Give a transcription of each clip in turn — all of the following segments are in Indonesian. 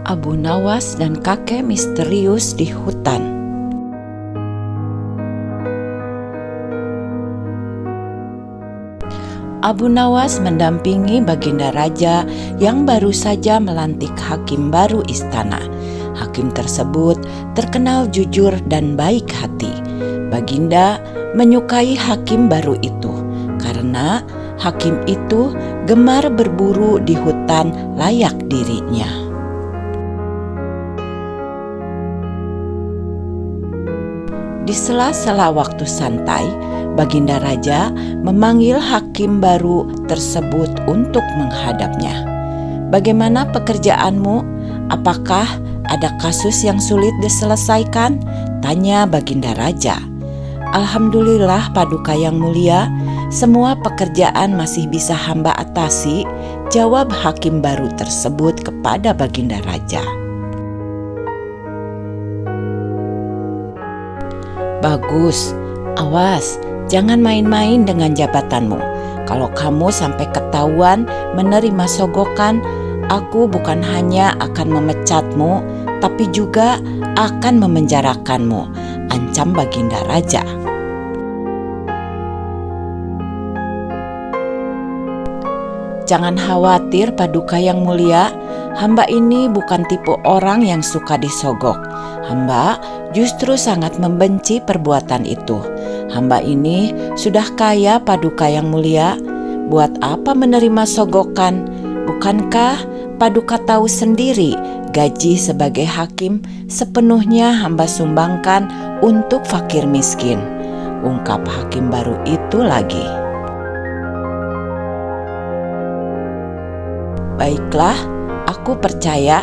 Abu Nawas dan kakek misterius di hutan. Abu Nawas mendampingi Baginda Raja yang baru saja melantik hakim baru istana. Hakim tersebut terkenal jujur dan baik hati. Baginda menyukai hakim baru itu karena hakim itu gemar berburu di hutan layak dirinya. Di sela-sela waktu santai, Baginda Raja memanggil hakim baru tersebut untuk menghadapnya. "Bagaimana pekerjaanmu? Apakah ada kasus yang sulit diselesaikan?" tanya Baginda Raja. "Alhamdulillah Paduka yang mulia, semua pekerjaan masih bisa hamba atasi," jawab hakim baru tersebut kepada Baginda Raja. "Bagus, awas, jangan main-main dengan jabatanmu. Kalau kamu sampai ketahuan menerima sogokan, aku bukan hanya akan memecatmu, tapi juga akan memenjarakanmu," ancam Baginda Raja. "Jangan khawatir Paduka yang mulia, hamba ini bukan tipe orang yang suka disogok. Hamba justru sangat membenci perbuatan itu. Hamba ini sudah kaya Paduka yang mulia. Buat apa menerima sogokan? Bukankah Paduka tahu sendiri gaji sebagai hakim sepenuhnya hamba sumbangkan untuk fakir miskin," ungkap hakim baru itu lagi. "Baiklah, aku percaya.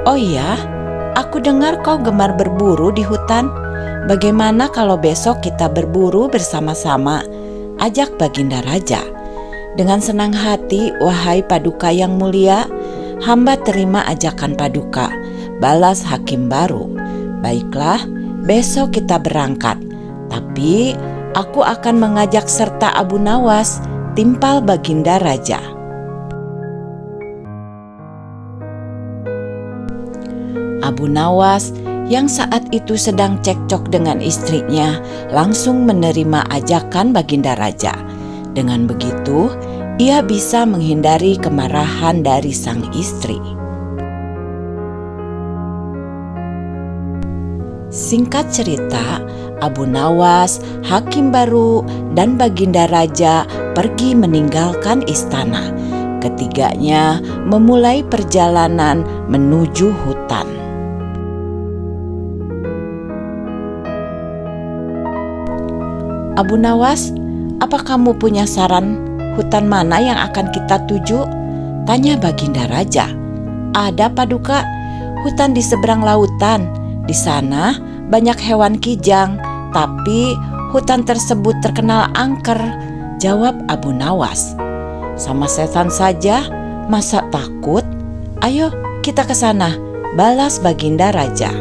Oh iya, aku dengar kau gemar berburu di hutan. Bagaimana kalau besok kita berburu bersama-sama?" ajak Baginda Raja. "Dengan senang hati, wahai Paduka yang mulia, hamba terima ajakan Paduka," balas hakim baru. "Baiklah, besok kita berangkat. Tapi aku akan mengajak serta Abu Nawas," timpal Baginda Raja. Abu Nawas yang saat itu sedang cekcok dengan istrinya langsung menerima ajakan Baginda Raja. Dengan begitu, ia bisa menghindari kemarahan dari sang istri. Singkat cerita, Abu Nawas, hakim baru, dan Baginda Raja pergi meninggalkan istana. Ketiganya memulai perjalanan menuju hutan. "Abu Nawas, apa kamu punya saran hutan mana yang akan kita tuju?" tanya Baginda Raja. "Ada Paduka, hutan di seberang lautan. Di sana banyak hewan kijang, tapi hutan tersebut terkenal angker," jawab Abu Nawas. "Sama setan saja, masa takut? Ayo kita ke sana," balas Baginda Raja.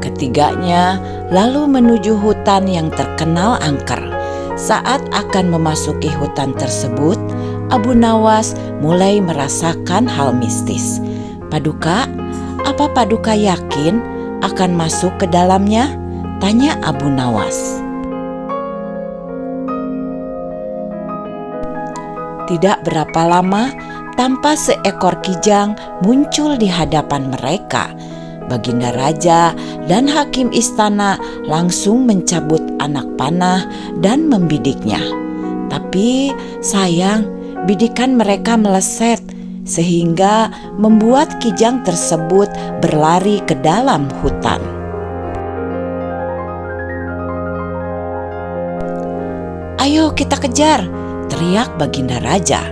Ketiganya lalu menuju hutan yang terkenal angker. Saat akan memasuki hutan tersebut, Abu Nawas mulai merasakan hal mistis. "Paduka, apa Paduka yakin akan masuk ke dalamnya?" tanya Abu Nawas. Tidak berapa lama, tanpa seekor kijang muncul di hadapan mereka. Baginda Raja dan hakim istana langsung mencabut anak panah dan membidiknya. Tapi sayang, bidikan mereka meleset sehingga membuat kijang tersebut berlari ke dalam hutan. "Ayo kita kejar!" teriak Baginda Raja.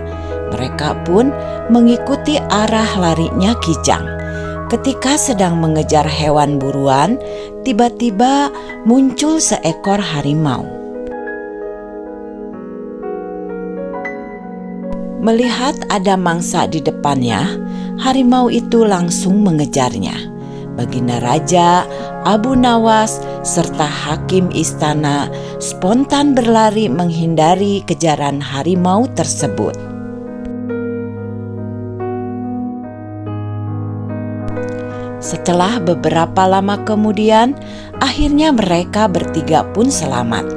Mereka pun mengikuti arah larinya kijang. Ketika sedang mengejar hewan buruan, tiba-tiba muncul seekor harimau. Melihat ada mangsa di depannya, harimau itu langsung mengejarnya. Baginda Raja, Abu Nawas, serta hakim istana spontan berlari menghindari kejaran harimau tersebut. Setelah beberapa lama kemudian, akhirnya mereka bertiga pun selamat.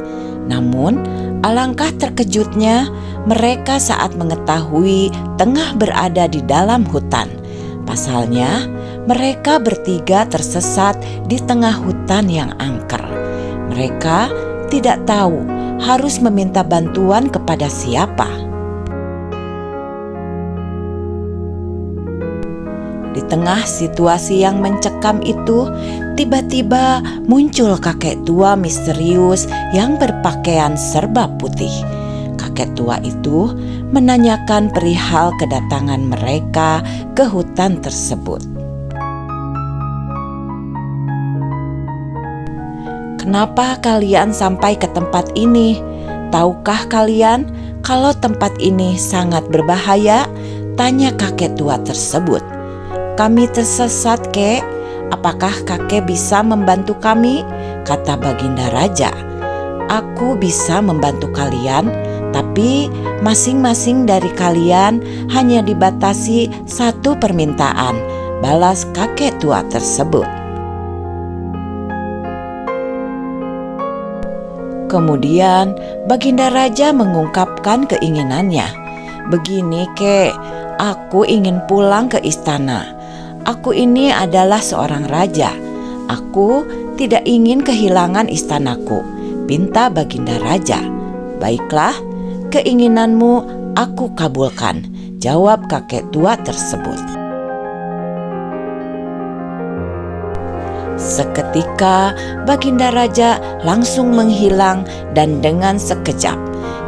Namun, alangkah terkejutnya mereka saat mengetahui tengah berada di dalam hutan. Pasalnya, mereka bertiga tersesat di tengah hutan yang angker. Mereka tidak tahu harus meminta bantuan kepada siapa. Di tengah situasi yang mencekam itu, tiba-tiba muncul kakek tua misterius yang berpakaian serba putih. Kakek tua itu menanyakan perihal kedatangan mereka ke hutan tersebut. "Kenapa kalian sampai ke tempat ini? Tahukah kalian kalau tempat ini sangat berbahaya?" tanya kakek tua tersebut. "Kami tersesat, Kek. Apakah kakek bisa membantu kami?" kata Baginda Raja. "Aku bisa membantu kalian, tapi masing-masing dari kalian hanya dibatasi satu permintaan," balas kakek tua tersebut. Kemudian Baginda Raja mengungkapkan keinginannya. "Begini, Kek, aku ingin pulang ke istana. Aku ini adalah seorang raja. Aku tidak ingin kehilangan istanaku," pinta Baginda Raja. "Baiklah, keinginanmu aku kabulkan," jawab kakek tua tersebut. Seketika Baginda Raja langsung menghilang dan dengan sekejap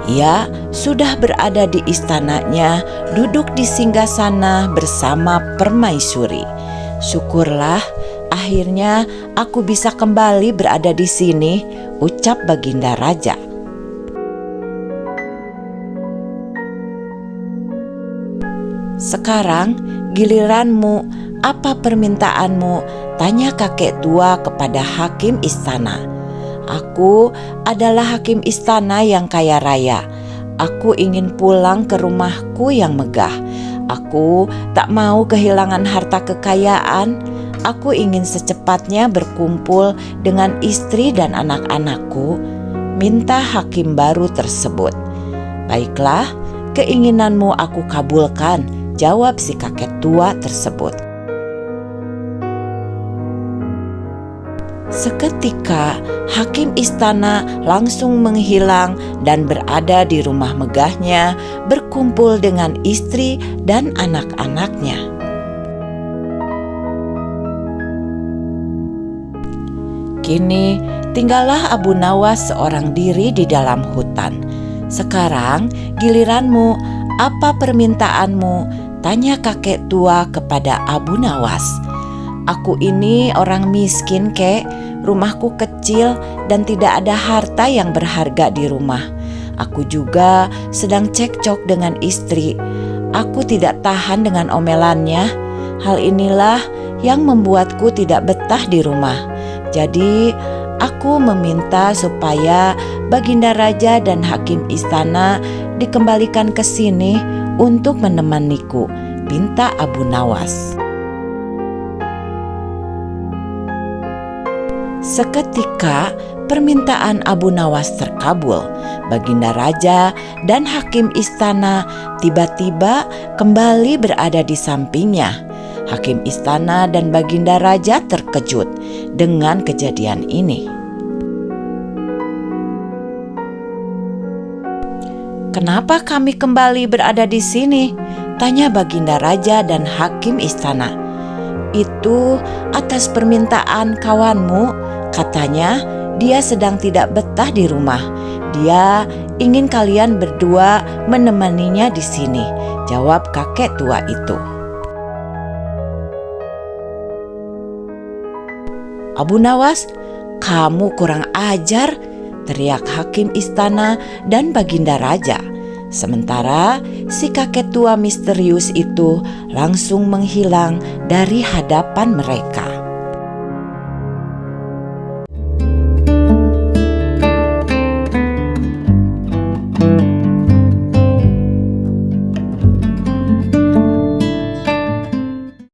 ia sudah berada di istananya, duduk di singgasana bersama permaisuri. "Syukurlah, akhirnya aku bisa kembali berada di sini," ucap Baginda Raja. "Sekarang giliranmu, apa permintaanmu?" tanya kakek tua kepada hakim istana. "Aku adalah hakim istana yang kaya raya. Aku ingin pulang ke rumahku yang megah. Aku tak mau kehilangan harta kekayaan. Aku ingin secepatnya berkumpul dengan istri dan anak-anakku," minta hakim baru tersebut. "Baiklah, keinginanmu aku kabulkan," jawab si kakek tua tersebut. Seketika hakim istana langsung menghilang dan berada di rumah megahnya berkumpul dengan istri dan anak-anaknya. Kini tinggallah Abu Nawas seorang diri di dalam hutan. "Sekarang giliranmu, apa permintaanmu?" tanya kakek tua kepada Abu Nawas. "Aku ini orang miskin, Kek. Rumahku kecil dan tidak ada harta yang berharga di rumah. Aku juga sedang cekcok dengan istri. Aku tidak tahan dengan omelannya. Hal inilah yang membuatku tidak betah di rumah. Jadi aku meminta supaya Baginda Raja dan hakim istana dikembalikan ke sini untuk menemaniku," pinta Abu Nawas. Seketika permintaan Abu Nawas terkabul. Baginda Raja dan hakim istana tiba-tiba kembali berada di sampingnya. Hakim istana dan Baginda Raja terkejut dengan kejadian ini. "Kenapa kami kembali berada di sini?" tanya Baginda Raja dan hakim istana. "Itu atas permintaan kawanmu. Katanya dia sedang tidak betah di rumah. Dia ingin kalian berdua menemaninya di sini," jawab kakek tua itu. "Abu Nawas, kamu kurang ajar," teriak hakim istana dan Baginda Raja. Sementara si kakek tua misterius itu langsung menghilang dari hadapan mereka.